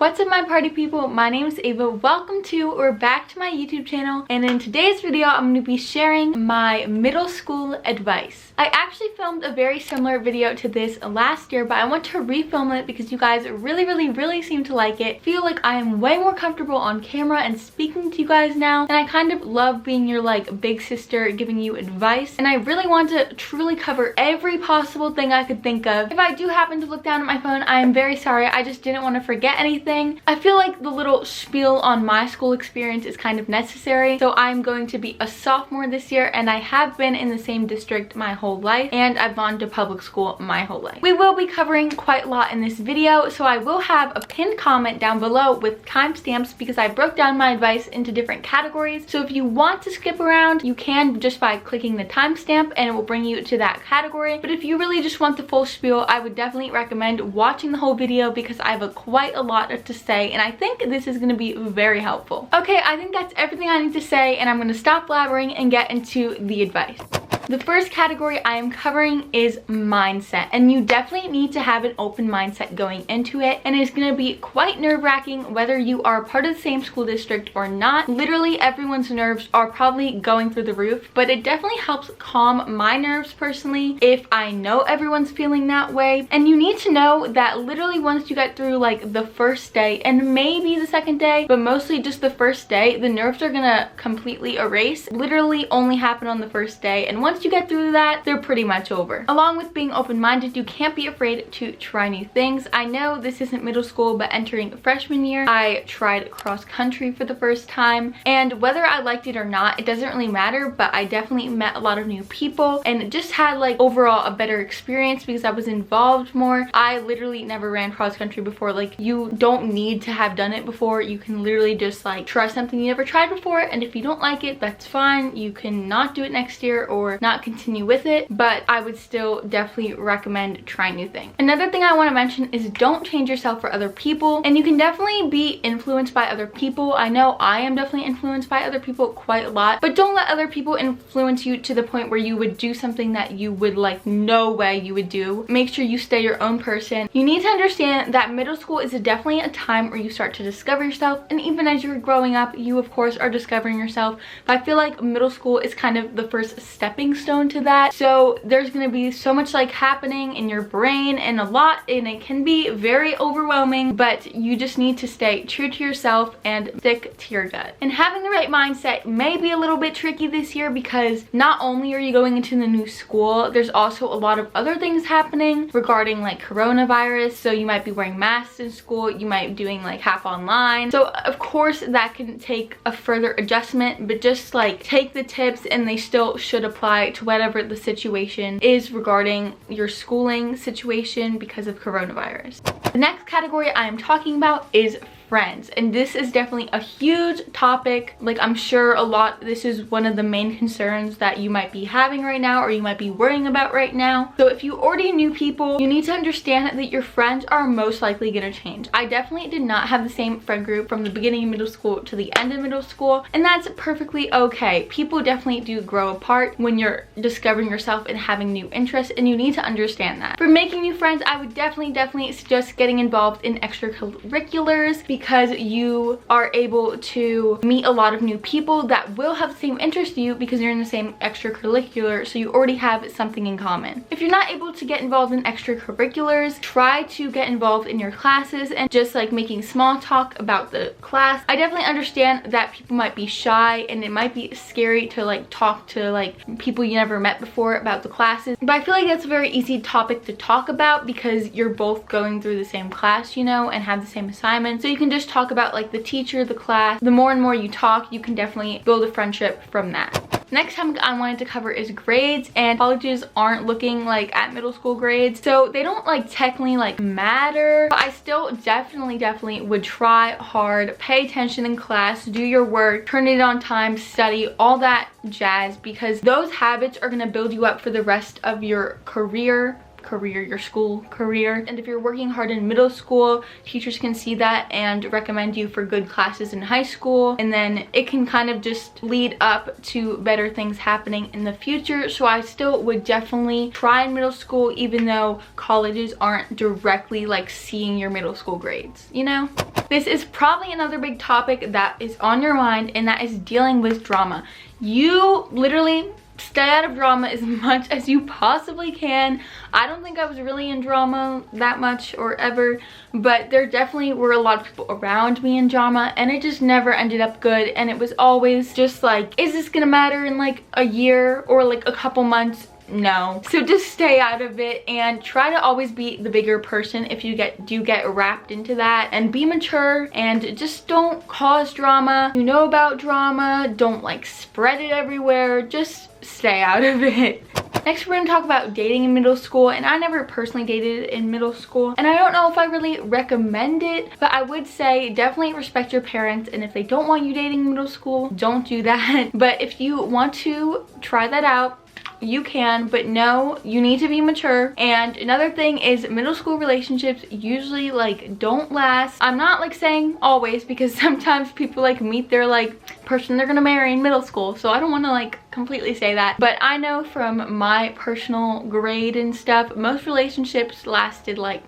What's up my party people, my name is Ava. Welcome to or back to my YouTube channel, and in today's video I'm going to be sharing my middle school advice. I actually filmed a very similar video to this last year, but I want to refilm it because you guys really seem to like it. I feel like I am way more comfortable on camera and speaking to you guys now, and I kind of love being your like big sister giving you advice, and I really want to truly cover every possible thing I could think of. If I do happen to look down at my phone, I am very sorry. I just didn't want to forget anything. I feel like the little spiel on my school experience is kind of necessary. So I'm going to be a sophomore this year, and I have been in the same district my whole life, and I've gone to public school my whole life. We will be covering quite a lot in this video, so I will have a pinned comment down below with timestamps because I broke down my advice into different categories. So if you want to skip around, you can just by clicking the timestamp and it will bring you to that category. But if you really just want the full spiel, I would definitely recommend watching the whole video because I have quite a lot to say, and I think this is going to be very helpful. Okay, I think that's everything I need to say, and I'm going to stop blabbering and get into the advice. The first category I am covering is mindset, and you definitely need to have an open mindset going into it, and it's going to be quite nerve-wracking whether you are part of the same school district or not. Literally everyone's nerves are probably going through the roof, but it definitely helps calm my nerves personally if I know everyone's feeling that way. And you need to know that literally once you get through like the first day and maybe the second day, but mostly just the first day, the nerves are gonna completely erase. Literally only happen on the first day, and once you get through that, they're pretty much over. Along with being open-minded, you can't be afraid to try new things. I know this isn't middle school, but entering freshman year, I tried cross country for the first time, and whether I liked it or not, it doesn't really matter, but I definitely met a lot of new people and just had like overall a better experience because I was involved more. I literally never ran cross country before. Like, you don't need to have done it before. You can literally just like try something you never tried before, and if you don't like it, that's fine. You can not do it next year or not continue with it, but I would still definitely recommend trying new things. Another thing I want to mention is don't change yourself for other people, and you can definitely be influenced by other people. I know I am definitely influenced by other people quite a lot, but don't let other people influence you to the point where you would do something that you would like no way you would do. Make sure you stay your own person. You need to understand that middle school is definitely a time where you start to discover yourself, and even as you're growing up, you of course are discovering yourself, but I feel like middle school is kind of the first stepping stone to that. So there's going to be so much like happening in your brain and a lot, and it can be very overwhelming, but you just need to stay true to yourself and stick to your gut. And having the right mindset may be a little bit tricky this year because not only are you going into the new school, there's also a lot of other things happening regarding like coronavirus. So you might be wearing masks in school, you might be doing like half online, so of course that can take a further adjustment, but just like take the tips and they still should apply to whatever the situation is regarding your schooling situation because of coronavirus. The next category I am talking about is friends, and this is definitely a huge topic. Like, I'm sure this is one of the main concerns that you might be having right now or you might be worrying about right now. So if you already knew people, you need to understand that your friends are most likely going to change. I definitely did not have the same friend group from the beginning of middle school to the end of middle school, and that's perfectly okay. People definitely do grow apart when you're discovering yourself and having new interests, and you need to understand that. For making new friends, I would definitely suggest getting involved in extracurriculars because you are able to meet a lot of new people that will have the same interest to you because you're in the same extracurricular, so you already have something in common. If you're not able to get involved in extracurriculars, try to get involved in your classes and just like making small talk about the class. I definitely understand that people might be shy and it might be scary to like talk to like people you never met before about the classes, but I feel like that's a very easy topic to talk about because you're both going through the same class, you know, and have the same assignments, so you can just talk about like the teacher, the class. The more and more you talk, you can definitely build a friendship from that. Next topic I wanted to cover is grades, and colleges aren't looking like at middle school grades, so they don't like technically like matter, but I still definitely would try hard, pay attention in class, do your work, turn it on time, study, all that jazz, because those habits are going to build you up for the rest of your career career, your school career. And if you're working hard in middle school, teachers can see that and recommend you for good classes in high school, and then it can kind of just lead up to better things happening in the future. So I still would definitely try in middle school, even though colleges aren't directly like seeing your middle school grades, you know? This is probably another big topic that is on your mind, and that is dealing with drama. You literally stay out of drama as much as you possibly can. I don't think I was really in drama that much or ever, but there definitely were a lot of people around me in drama, and it just never ended up good. And it was always just like, is this gonna matter in like a year or like a couple months? No. So just stay out of it and try to always be the bigger person if you do get wrapped into that, and be mature and just don't cause drama. You know about drama, don't like spread it everywhere, just stay out of it. Next, we're going to talk about dating in middle school, and I never personally dated in middle school, and I don't know if I really recommend it, but I would say definitely respect your parents, and if they don't want you dating in middle school, don't do that. But if you want to try that out, you can, but no, you need to be mature. And another thing is, middle school relationships usually like don't last. I'm not like saying always, because sometimes people like meet their like person they're gonna marry in middle school, so I don't want to like completely say that, but I know from my personal grade and stuff, most relationships lasted like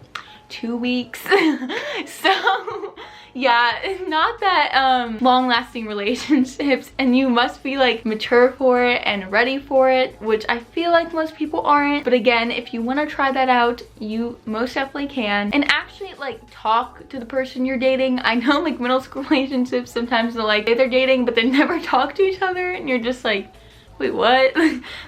2 weeks. So yeah, not that long-lasting relationships, and you must be like mature for it and ready for it, which I feel like most people aren't. But again, if you want to try that out, you most definitely can, and actually like talk to the person you're dating. I know like middle school relationships, sometimes they're like, they're dating but they never talk to each other, and you're just like, wait, what?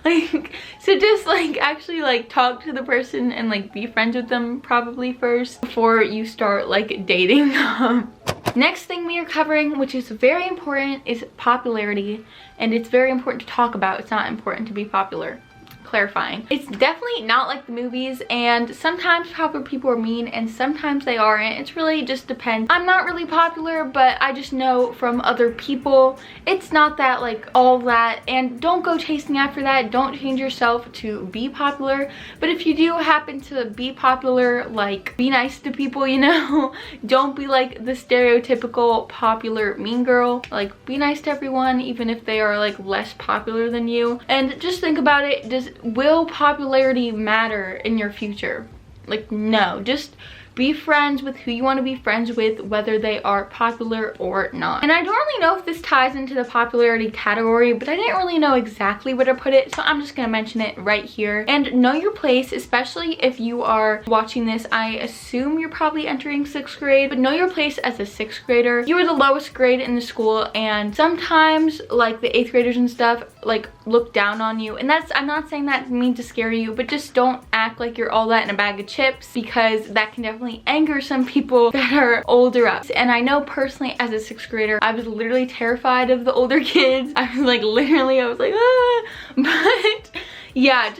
Like, so just like actually like talk to the person and like be friends with them probably first before you start like dating them. Next thing we are covering, which is very important, is popularity, and it's very important to talk about. It's not important to be popular. Clarifying. It's definitely not like the movies, and sometimes popular people are mean and sometimes they aren't. It's really just depends. I'm not really popular, but I just know from other people it's not that like all that, and don't go chasing after that. Don't change yourself to be popular, but if you do happen to be popular, like be nice to people, you know. Don't be like the stereotypical popular mean girl. Like be nice to everyone, even if they are like less popular than you. And just think about it, will popularity matter in your future? Like, no. Just be friends with who you want to be friends with, whether they are popular or not. And I don't really know if this ties into the popularity category, but I didn't really know exactly where to put it, so I'm just gonna mention it right here. And know your place, especially if you are watching this. I assume you're probably entering 6th grade, but know your place as a 6th grader. You are the lowest grade in the school, and sometimes like the 8th graders and stuff like look down on you, and that's, I'm not saying that mean to scare you, but just don't act like you're all that in a bag of chips, because that can definitely anger some people that are older up. And I know personally as a 6th grader, I was literally terrified of the older kids. I was like, literally, I was like, ah. But yeah,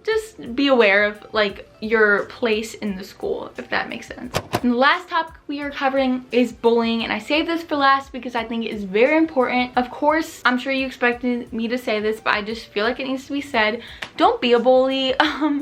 just be aware of like your place in the school, if that makes sense. And the last topic we are covering is bullying, and I saved this for last because I think it is very important. Of course, I'm sure you expected me to say this, but I just feel like it needs to be said. Don't be a bully.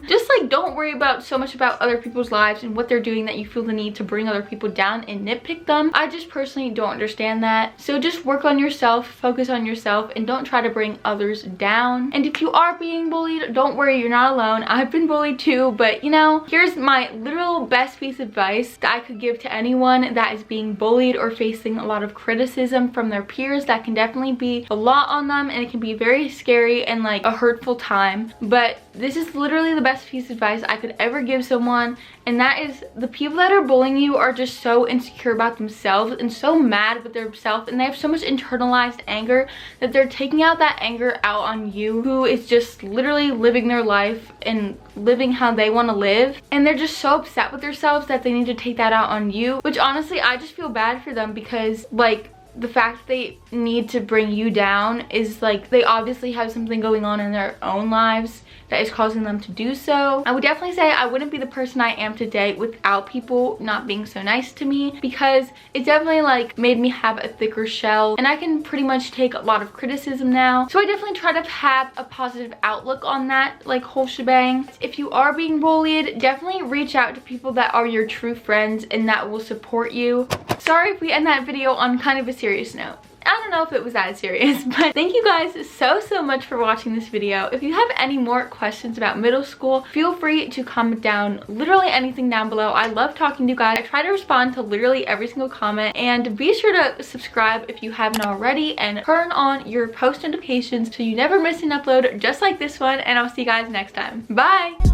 Just like don't worry about so much about other people's lives and what they're doing that you feel the need to bring other people down and nitpick them. I just personally don't understand that. So just work on yourself, focus on yourself, and don't try to bring others down. And if you are being bullied, don't worry, you're not alone. I've been bullied too, but you know, here's my literal best piece of advice that I could give to anyone that is being bullied or facing a lot of criticism from their peers. That can definitely be a lot on them, and it can be very scary and like a hurtful time, but this is literally the best piece of advice I could ever give someone, and that is, the people that are bullying you are just so insecure about themselves and so mad with themselves, and they have so much internalized anger that they're taking out that anger out on you, who is just literally living their life and living how they want to live, and they're just so upset with themselves that they need to take that out on you, which honestly I just feel bad for them, because like the fact that they need to bring you down is like they obviously have something going on in their own lives that is causing them to do so. I would definitely say I wouldn't be the person I am today without people not being so nice to me, because it definitely like made me have a thicker shell, and I can pretty much take a lot of criticism now. So I definitely try to have a positive outlook on that like whole shebang. If you are being bullied, definitely reach out to people that are your true friends and that will support you. Sorry if we end that video on kind of a serious note. I don't know if it was that serious, but thank you guys so much for watching this video. If you have any more questions about middle school, feel free to comment down literally anything down below. I love talking to you guys. I try to respond to literally every single comment, and be sure to subscribe if you haven't already and turn on your post notifications so you never miss an upload just like this one, and I'll see you guys next time. Bye!